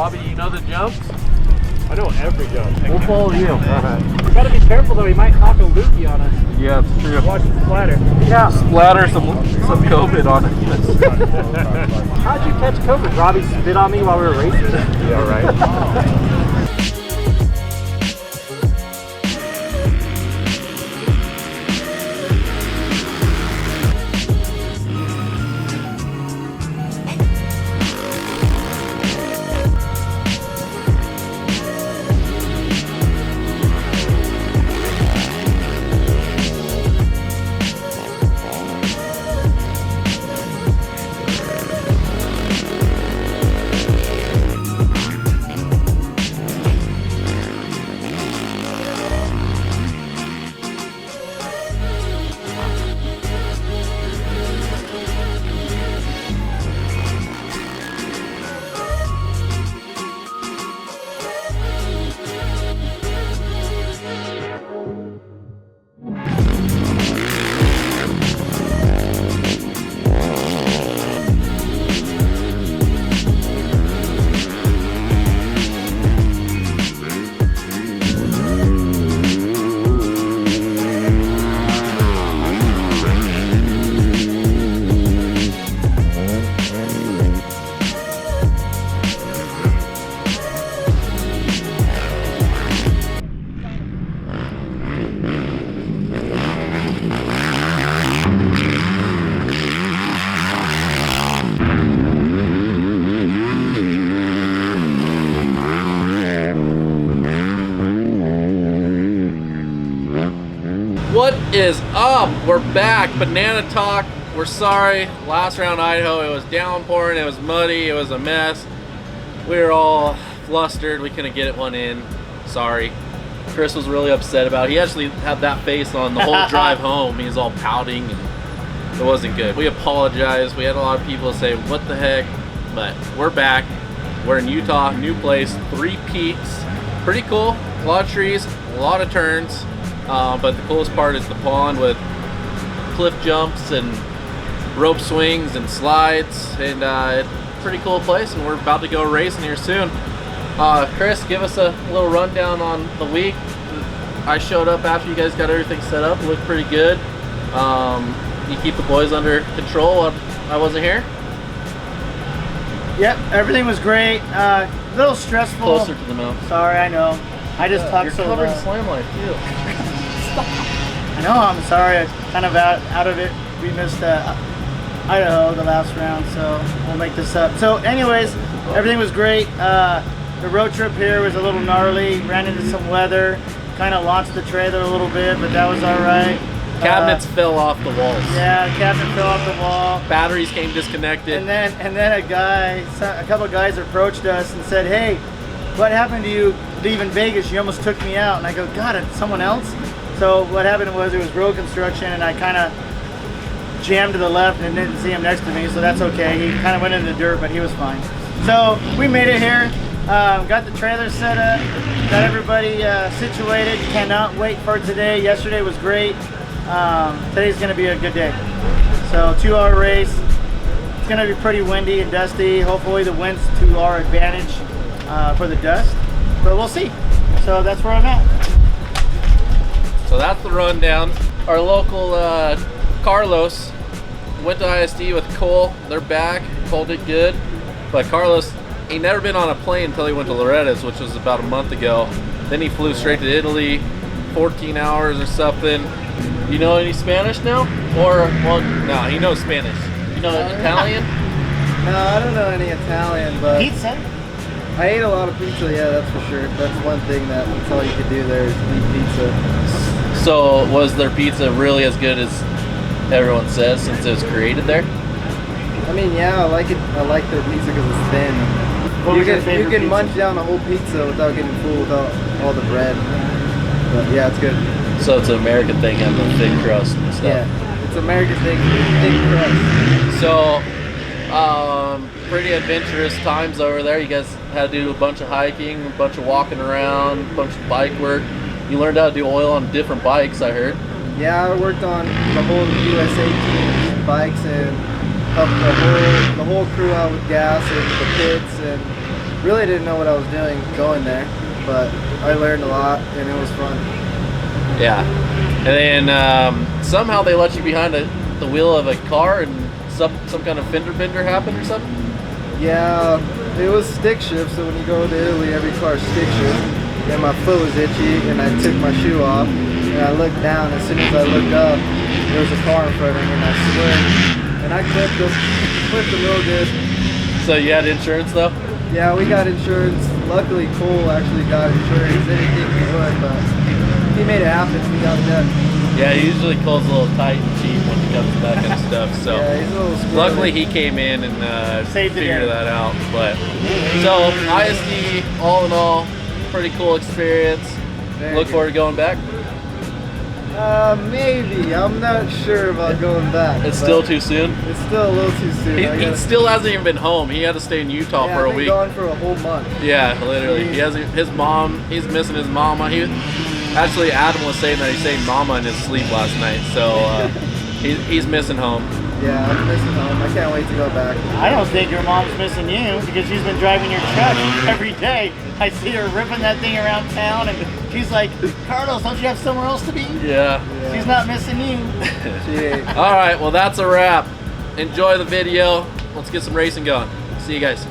Robbie, you know the jumps? I know every jump. We'll follow you. You gotta be careful though, he might knock a loogie on us. Yeah, it's true. Watch the splatter. Yeah. Splatter some COVID on it. How'd you catch COVID? Robbie spit on me while we were racing? Yeah, right. What is up? We're back. Banana Talk. We're sorry. Last round Idaho, it was downpouring, it was muddy, it was a mess. We were all flustered. We couldn't get one in. Sorry. Chris was really upset about it. He actually had that face on the whole drive home. He was all pouting and it wasn't good. We apologize. We had a lot of people say, what the heck? But we're back. We're in Utah, new place, 3 peaks. Pretty cool. A lot of trees, a lot of turns. But the coolest part is the pond with cliff jumps and rope swings and slides, and it's a pretty cool place, and we're about to go racing here soon. Chris, give us a little rundown on the week. I showed up after you guys got everything set up. It looked pretty good. You keep the boys under control. I wasn't here. Yep, everything was great. A little stressful. Closer to the mouth. Sorry, I know. I just talked so loud. You're loud. covering Slamlife too. I know, I'm sorry. I kind of out of it. We missed Idaho the last round, so we'll make this up. So anyways, everything was great. The road trip here was a little gnarly. Ran into some weather. Kind of launched the trailer a little bit, but that was all right. Cabinets fell off the walls. Yeah, the cabinet fell off the wall. Batteries came disconnected. And then a couple of guys approached us and said, "Hey, what happened to you leaving Vegas? You almost took me out." And I go, "God, it's someone else?" So what happened was it was road construction, and I kind of jammed to the left and didn't see him next to me, so that's okay. He kind of went in the dirt, but he was fine. So we made it here. Got the trailer set up, got everybody situated. Cannot wait for today. Yesterday was great. Today's gonna be a good day. So 2-hour race. It's gonna be pretty windy and dusty. Hopefully the wind's to our advantage for the dust, but we'll see. So that's where I'm at. So that's the rundown. Our local Carlos went to ISD with Cole. They're back. Cole did good, but Carlos, he never been on a plane until he went to Loretta's, which was about a month ago. Then he flew straight to Italy, 14 hours or something. You know any Spanish now? Or, well, no, he knows Spanish. You know Italian? No, I don't know any Italian, but Pizza? I ate a lot of pizza, yeah, that's for sure. That's one thing that's all you could do there is eat pizza. So was their pizza really as good as everyone says since it was created there? I mean, yeah, I like it. I like their pizza because it's thin. You can munch down a whole pizza without getting full without all the bread. But yeah, it's good. So it's an American thing on the thick crust and stuff. Yeah, it's American thing, thick crust. So, pretty adventurous times over there. You guys had to do a bunch of hiking, a bunch of walking around, a bunch of bike work. You learned how to do oil on different bikes, I heard. Yeah, I worked on the whole USA team bikes and helped the whole crew out with gas and the pits and really didn't know what I was doing going there, but I learned a lot and it was fun. Yeah. And then somehow they let you behind the wheel of a car and some kind of fender bender happened or something? Yeah, it was stick shift, so when you go to Italy, every car's stick shift. And my foot was itchy, and I took my shoe off, and I looked down. As soon as I looked up, there was a car in front of me, and I slipped. And I clipped a little good. So you had insurance though? Yeah, we got insurance. Luckily, Cole actually got insurance. They didn't think he would, but he made it happen. He got it done. Yeah, he usually calls a little tight and cheap when it comes to that kind of stuff. So yeah, he's a little squirrely. luckily he came in and figured that out. But so ISD, all in all, pretty cool experience. Look forward to going back. Maybe. I'm not sure about going back. It's still too soon? It's still a little too soon. He still hasn't even been home. He had to stay in Utah for a week. I've been gone for a whole month. Yeah, literally. He has his mom. He's missing his mama. Actually, Adam was saying that he saved mama in his sleep last night. So he's missing home. Yeah, I'm missing home. I can't wait to go back. I don't think your mom's missing you because she's been driving your truck every day. I see her ripping that thing around town, and she's like, Carlos, don't you have somewhere else to be? Yeah. She's not missing you. She ain't. All right, well, that's a wrap. Enjoy the video. Let's get some racing going. See you guys.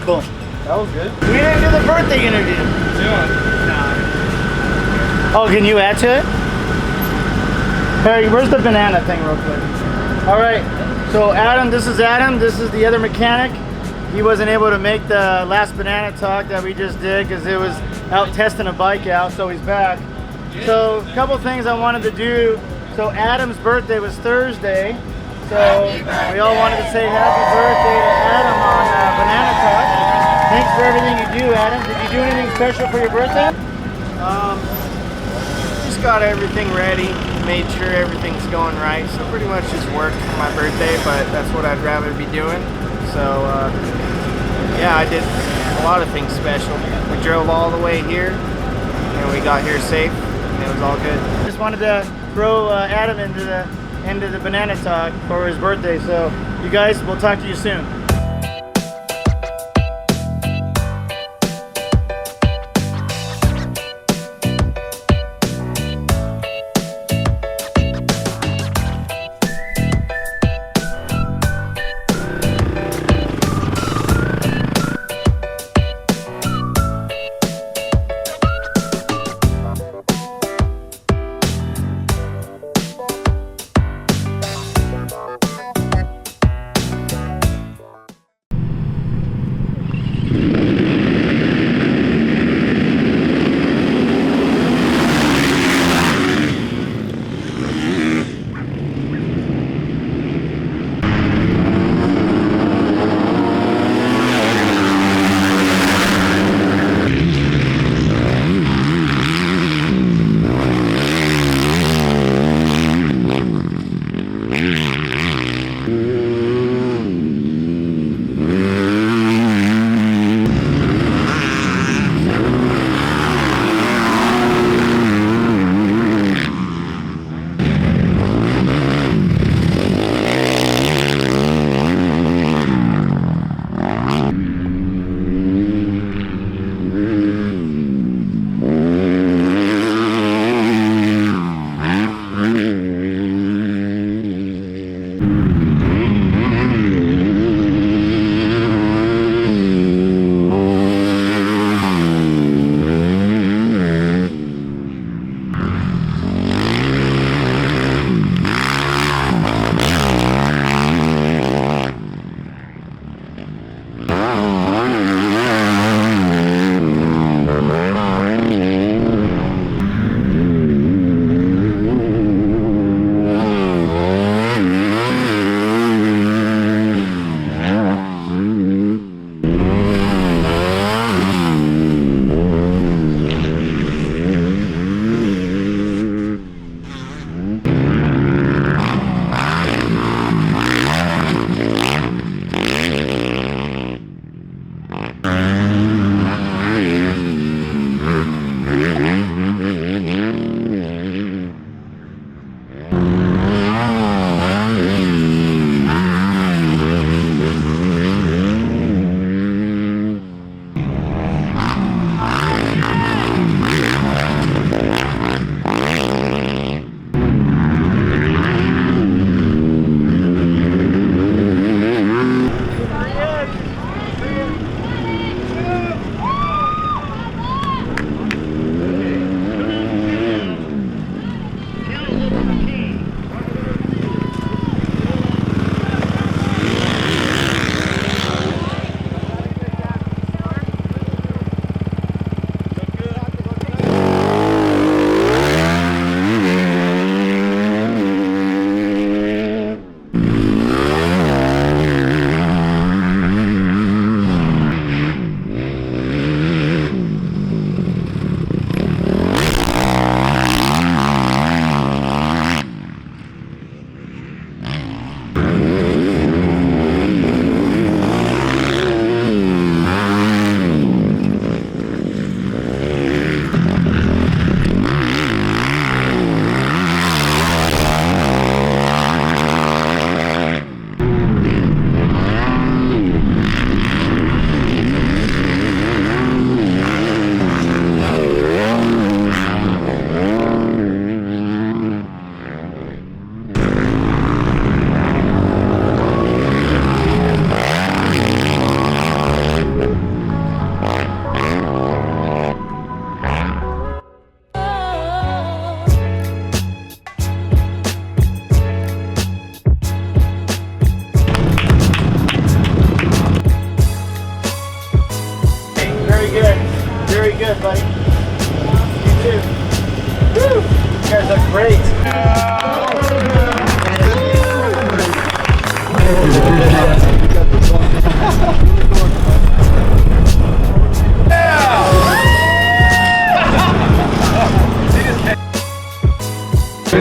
Cool. That was good. We didn't do the birthday interview. Oh, can you add to it? Harry, where's the banana thing real quick? All right, so Adam, this is Adam. This is the other mechanic. He wasn't able to make the last banana talk that we just did because it was out testing a bike out, so he's back. So a couple things I wanted to do. So Adam's birthday was Thursday. So we all wanted to say happy birthday to Adam on Banana Talk. Thanks for everything you do, Adam. Did you do anything special for your birthday? Just got everything ready, made sure everything's going right. So pretty much just worked for my birthday, but that's what I'd rather be doing. So yeah, I did a lot of things special. We drove all the way here, and we got here safe, and it was all good. Just wanted to throw Adam into the Banana Talk for his birthday. So you guys, we'll talk to you soon.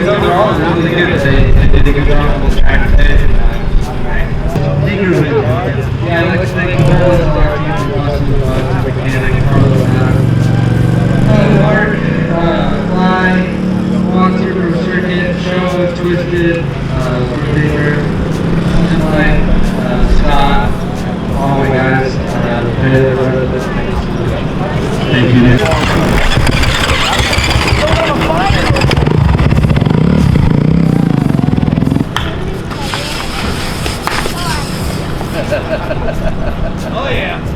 Overall, it's really good. They did a good job with the track today. Yeah, I'd like to thank all the our team for watching the mechanic, Carlo, Mark, Fly, Monster Group Circuit, Show, Twisted, Digger, Slamlife, Scott, all my guys, thank you. Oh yeah.